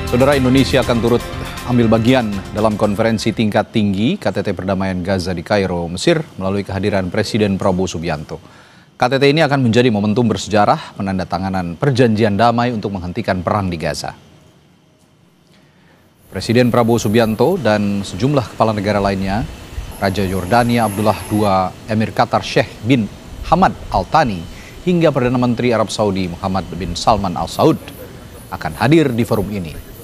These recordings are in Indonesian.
Saudara, Indonesia akan turut ambil bagian dalam konferensi tingkat tinggi KTT Perdamaian Gaza di Kairo, Mesir melalui kehadiran Presiden Prabowo Subianto. KTT ini akan menjadi momentum bersejarah penandatanganan perjanjian damai untuk menghentikan perang di Gaza. Presiden Prabowo Subianto dan sejumlah kepala negara lainnya, Raja Yordania Abdullah II, Emir Qatar Sheikh bin Hamad Al Thani, hingga Perdana Menteri Arab Saudi Muhammad bin Salman Al Saud akan hadir di forum ini.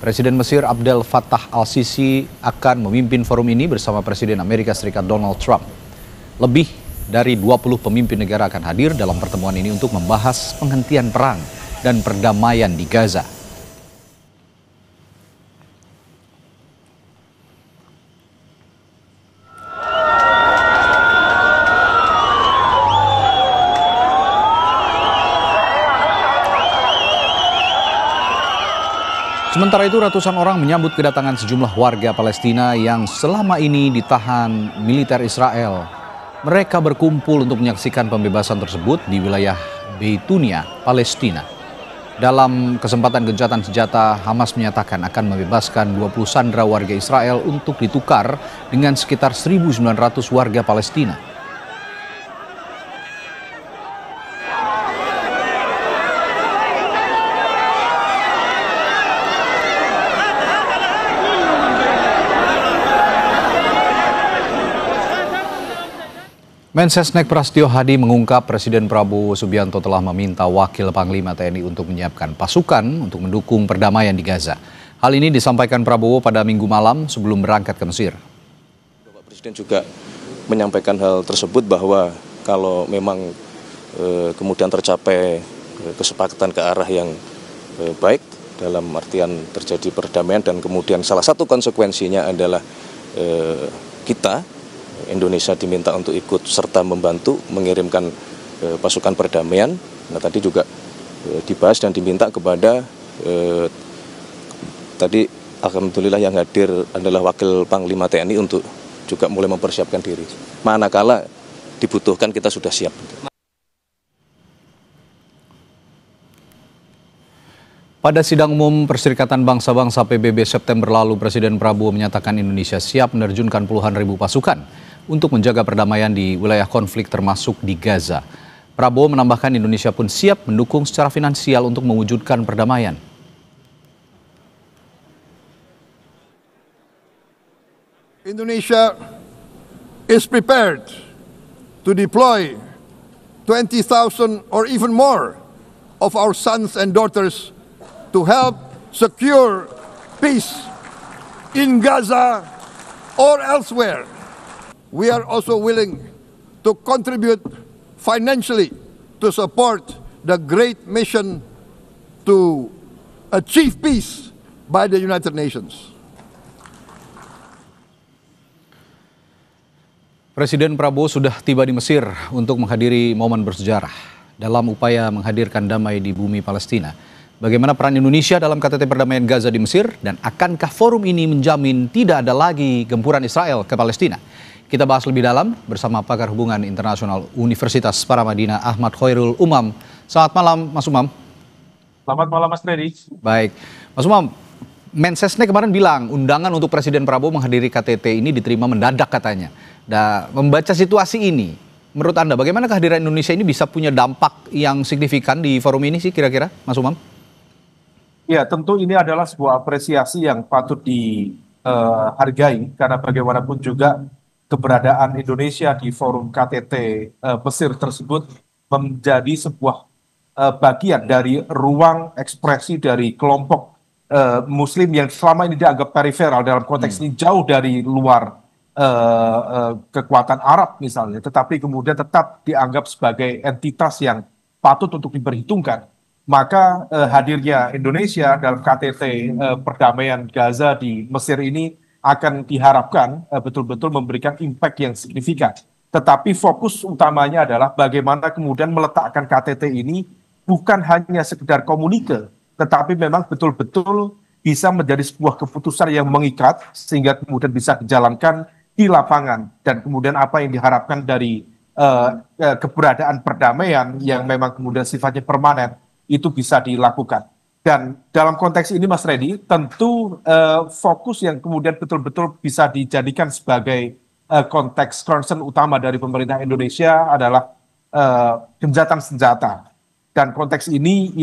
Presiden Mesir Abdel Fattah Al-Sisi akan memimpin forum ini bersama Presiden Amerika Serikat Donald Trump. Lebih dari 20 pemimpin negara akan hadir dalam pertemuan ini untuk membahas penghentian perang dan perdamaian di Gaza. Sementara itu, ratusan orang menyambut kedatangan sejumlah warga Palestina yang selama ini ditahan militer Israel. Mereka berkumpul untuk menyaksikan pembebasan tersebut di wilayah Beitunia, Palestina. Dalam kesempatan gencatan senjata, Hamas menyatakan akan membebaskan 20 sandera warga Israel untuk ditukar dengan sekitar 1.900 warga Palestina. Mensesnek Prasetyo Hadi mengungkap Presiden Prabowo Subianto telah meminta Wakil Panglima TNI untuk menyiapkan pasukan untuk mendukung perdamaian di Gaza. Hal ini disampaikan Prabowo pada Minggu malam sebelum berangkat ke Mesir. Bapak Presiden juga menyampaikan hal tersebut bahwa kalau memang kemudian tercapai kesepakatan ke arah yang baik dalam artian terjadi perdamaian dan kemudian salah satu konsekuensinya adalah kita Indonesia diminta untuk ikut serta membantu mengirimkan pasukan perdamaian. Nah, tadi juga dibahas dan diminta kepada tadi alhamdulillah yang hadir adalah Wakil Panglima TNI untuk juga mulai mempersiapkan diri. Manakala dibutuhkan kita sudah siap. Pada sidang umum Perserikatan Bangsa-Bangsa PBB September lalu, Presiden Prabowo menyatakan Indonesia siap menerjunkan puluhan ribu pasukan untuk menjaga perdamaian di wilayah konflik termasuk di Gaza. Prabowo menambahkan Indonesia pun siap mendukung secara finansial untuk mewujudkan perdamaian. Indonesia is prepared to deploy 20,000 or even more of our sons and daughters to help secure peace in Gaza or elsewhere. We are also willing to contribute financially to support the great mission to achieve peace by the United Nations. Presiden Prabowo sudah tiba di Mesir untuk menghadiri momen bersejarah dalam upaya menghadirkan damai di bumi Palestina. Bagaimana peran Indonesia dalam KTT Perdamaian Gaza di Mesir, dan akankah forum ini menjamin tidak ada lagi gempuran Israel ke Palestina? Kita bahas lebih dalam bersama pakar hubungan internasional Universitas Paramadina Ahmad Khairul Umam. Selamat malam, Mas Umam. Selamat malam, Mas Freddy. Baik, Mas Umam, Mensesnek kemarin bilang undangan untuk Presiden Prabowo menghadiri KTT ini diterima mendadak katanya. Dan membaca situasi ini, menurut Anda bagaimana kehadiran Indonesia ini bisa punya dampak yang signifikan di forum ini sih kira-kira, Mas Umam? Ya, tentu ini adalah sebuah apresiasi yang patut dihargai karena bagaimanapun juga keberadaan Indonesia di forum KTT Mesir tersebut menjadi sebuah bagian dari ruang ekspresi dari kelompok Muslim yang selama ini dianggap periferal dalam konteks ini, jauh dari luar kekuatan Arab misalnya, tetapi kemudian tetap dianggap sebagai entitas yang patut untuk diperhitungkan. Maka hadirnya Indonesia dalam KTT Perdamaian Gaza di Mesir ini akan diharapkan betul-betul memberikan impact yang signifikan. Tetapi fokus utamanya adalah bagaimana kemudian meletakkan KTT ini bukan hanya sekedar komunike, tetapi memang betul-betul bisa menjadi sebuah keputusan yang mengikat sehingga kemudian bisa dijalankan di lapangan, dan kemudian apa yang diharapkan dari keberadaan perdamaian yang memang kemudian sifatnya permanen itu bisa dilakukan. Dan dalam konteks ini Mas Reddy, tentu fokus yang kemudian betul-betul bisa dijadikan sebagai konteks concern utama dari pemerintah Indonesia adalah gencatan senjata. Dan konteks ini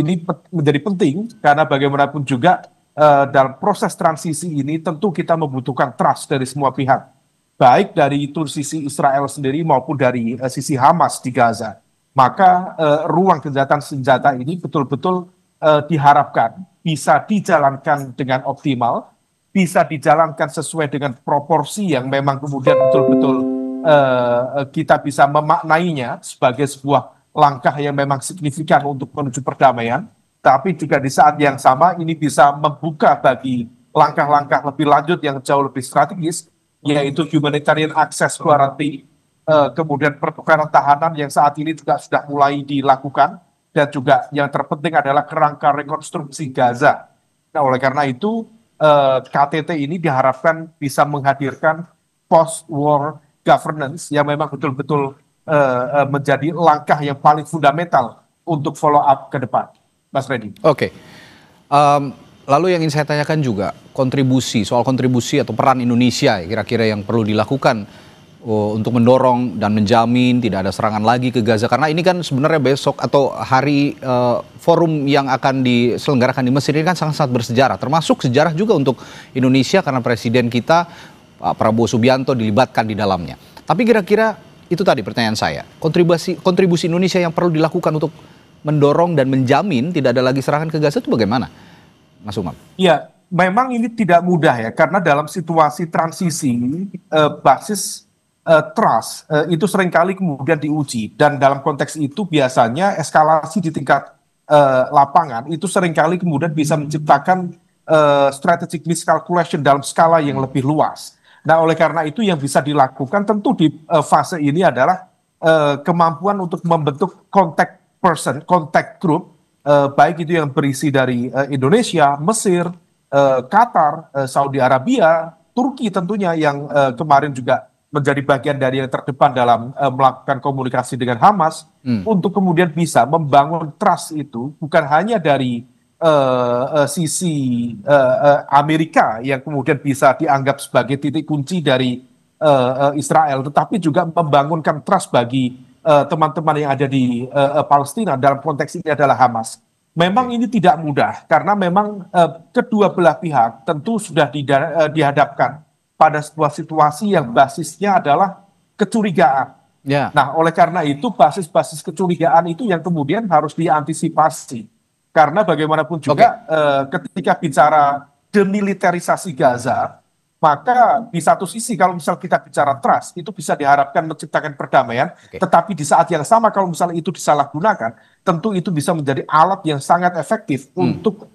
menjadi penting karena bagaimanapun juga dalam proses transisi ini tentu kita membutuhkan trust dari semua pihak. Baik dari itu sisi Israel sendiri maupun dari sisi Hamas di Gaza. Maka ruang gencatan senjata ini betul-betul diharapkan bisa dijalankan dengan optimal, bisa dijalankan sesuai dengan proporsi yang memang kemudian betul-betul kita bisa memaknainya sebagai sebuah langkah yang memang signifikan untuk menuju perdamaian, tapi juga di saat yang sama ini bisa membuka bagi langkah-langkah lebih lanjut yang jauh lebih strategis, yaitu humanitarian access quarantine, kemudian pertukaran tahanan yang saat ini juga sudah mulai dilakukan, dan juga yang terpenting adalah kerangka rekonstruksi Gaza. Nah, oleh karena itu KTT ini diharapkan bisa menghadirkan post-war governance yang memang betul-betul menjadi langkah yang paling fundamental untuk follow up ke depan, Mas Reddy. Oke. Lalu yang ingin saya tanyakan juga soal kontribusi atau peran Indonesia kira-kira yang perlu dilakukan untuk mendorong dan menjamin tidak ada serangan lagi ke Gaza, karena ini kan sebenarnya besok atau hari forum yang akan diselenggarakan di Mesir ini kan sangat-sangat bersejarah, termasuk sejarah juga untuk Indonesia karena presiden kita Pak Prabowo Subianto dilibatkan di dalamnya. Tapi kira-kira itu tadi pertanyaan saya, kontribusi Indonesia yang perlu dilakukan untuk mendorong dan menjamin tidak ada lagi serangan ke Gaza itu bagaimana, Mas Umam? Ya, memang ini tidak mudah ya, karena dalam situasi transisi basis trust itu seringkali kemudian diuji, dan dalam konteks itu biasanya eskalasi di tingkat lapangan itu seringkali kemudian bisa menciptakan strategic miscalculation dalam skala yang lebih luas. Nah, oleh karena itu yang bisa dilakukan tentu di fase ini adalah kemampuan untuk membentuk contact person, contact group, baik itu yang berisi dari Indonesia, Mesir, Qatar, Saudi Arabia, Turki tentunya yang kemarin juga menjadi bagian dari yang terdepan dalam melakukan komunikasi dengan Hamas, untuk kemudian bisa membangun trust itu bukan hanya dari sisi Amerika yang kemudian bisa dianggap sebagai titik kunci dari Israel, tetapi juga membangunkan trust bagi teman-teman yang ada di Palestina, dalam konteks ini adalah Hamas. Memang ini tidak mudah karena memang kedua belah pihak tentu sudah dihadapkan pada sebuah situasi yang basisnya adalah kecurigaan. Ya. Nah, oleh karena itu basis-basis kecurigaan itu yang kemudian harus diantisipasi. Karena bagaimanapun juga ketika bicara demilitarisasi Gaza, maka di satu sisi kalau misal kita bicara trust, itu bisa diharapkan menciptakan perdamaian, tetapi di saat yang sama kalau misalnya itu disalahgunakan, tentu itu bisa menjadi alat yang sangat efektif untuk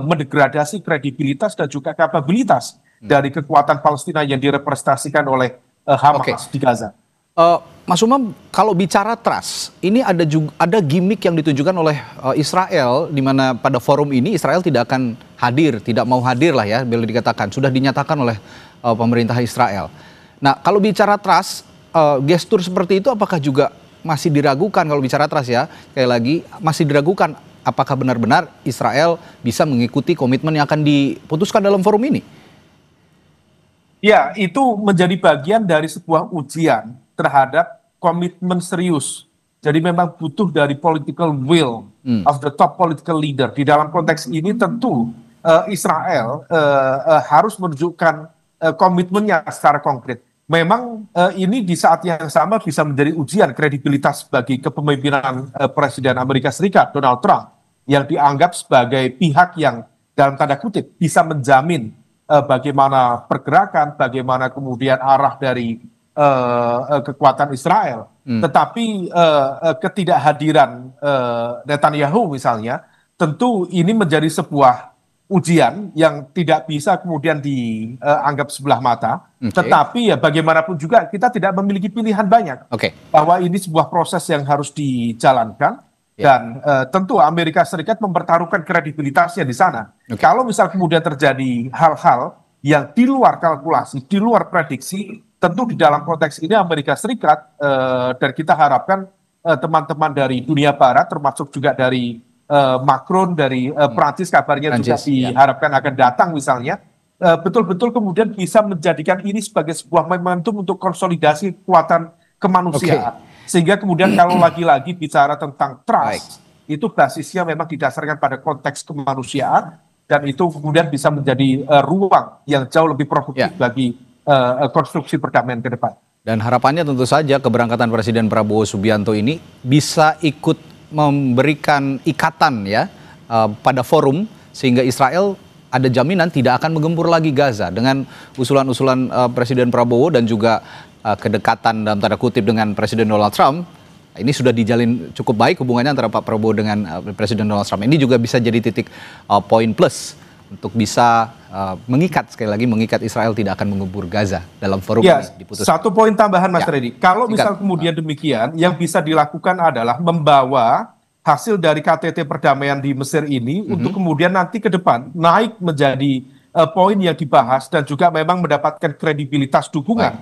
mendegradasi kredibilitas dan juga kapabilitas dari kekuatan Palestina yang direpresentasikan oleh Hamas di Gaza. Mas Umam, kalau bicara trust, ini ada gimmick yang ditujukan oleh Israel, di mana pada forum ini Israel tidak akan hadir, tidak mau hadir lah ya, boleh dikatakan, sudah dinyatakan oleh pemerintah Israel. Nah, kalau bicara trust, gestur seperti itu apakah juga masih diragukan kalau bicara trust ya? Sekali lagi, masih diragukan apakah benar-benar Israel bisa mengikuti komitmen yang akan diputuskan dalam forum ini? Ya, itu menjadi bagian dari sebuah ujian terhadap komitmen serius. Jadi memang butuh dari political will of the top political leader. Di dalam konteks ini tentu Israel harus menunjukkan komitmennya secara konkret. Memang ini di saat yang sama bisa menjadi ujian kredibilitas bagi kepemimpinan Presiden Amerika Serikat Donald Trump, yang dianggap sebagai pihak yang dalam tanda kutip bisa menjamin bagaimana pergerakan, bagaimana kemudian arah dari kekuatan Israel. Tetapi ketidakhadiran Netanyahu misalnya, tentu ini menjadi sebuah ujian yang tidak bisa kemudian dianggap sebelah mata. Tetapi ya bagaimanapun juga kita tidak memiliki pilihan banyak. Bahwa ini sebuah proses yang harus dijalankan. Dan tentu Amerika Serikat mempertaruhkan kredibilitasnya di sana. Kalau misal kemudian terjadi hal-hal yang di luar kalkulasi, di luar prediksi, tentu di dalam konteks ini Amerika Serikat dan kita harapkan teman-teman dari dunia barat, termasuk juga dari Macron dari Prancis kabarnya juga diharapkan akan datang misalnya, betul-betul kemudian bisa menjadikan ini sebagai sebuah momentum untuk konsolidasi kekuatan kemanusiaan. Sehingga kemudian kalau lagi-lagi bicara tentang trust, itu basisnya memang didasarkan pada konteks kemanusiaan, dan itu kemudian bisa menjadi ruang yang jauh lebih produktif bagi konstruksi perdamaian ke depan. Dan harapannya tentu saja keberangkatan Presiden Prabowo Subianto ini bisa ikut memberikan ikatan ya pada forum, sehingga Israel ada jaminan tidak akan menggempur lagi Gaza. Dengan usulan-usulan Presiden Prabowo dan juga kedekatan dalam tanda kutip dengan Presiden Donald Trump, ini sudah dijalin cukup baik hubungannya antara Pak Prabowo dengan Presiden Donald Trump. Ini juga bisa jadi titik poin plus untuk bisa mengikat, sekali lagi mengikat Israel tidak akan menggempur Gaza dalam forum ini diputuskan. Satu poin tambahan Mas Reddy, kalau misal kemudian demikian, yang bisa dilakukan adalah membawa hasil dari KTT perdamaian di Mesir ini untuk kemudian nanti ke depan naik menjadi poin yang dibahas dan juga memang mendapatkan kredibilitas dukungan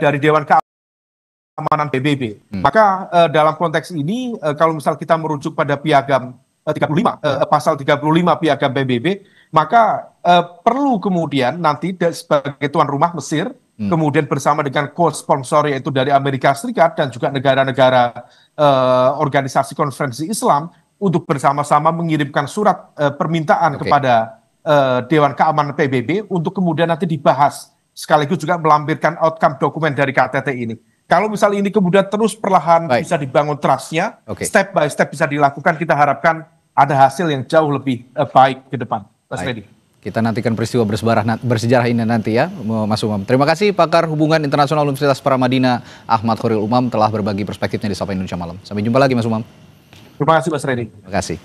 dari Dewan Keamanan PBB. Maka dalam konteks ini kalau misal kita merujuk pada piagam 35, pasal 35 piagam PBB, maka perlu kemudian nanti sebagai tuan rumah Mesir, kemudian bersama dengan co-sponsor yaitu dari Amerika Serikat dan juga negara-negara organisasi konferensi Islam, untuk bersama-sama mengirimkan surat permintaan kepada Dewan Keamanan PBB untuk kemudian nanti dibahas, sekaligus juga melampirkan outcome dokumen dari KTT ini. Kalau misalnya ini kemudian terus perlahan bisa dibangun trust-nya, step by step bisa dilakukan, kita harapkan ada hasil yang jauh lebih baik ke depan. Mas Reddy. Kita nantikan peristiwa bersejarah ini nanti ya, Mas Umam. Terima kasih pakar hubungan internasional Universitas Paramadina Ahmad Khairul Umam telah berbagi perspektifnya di Sapa Indonesia Malam. Sampai jumpa lagi Mas Umam. Terima kasih Mas Reddy. Terima kasih.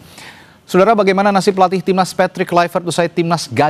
Saudara, bagaimana nasib pelatih timnas Patrick Kluivert usai timnas gagal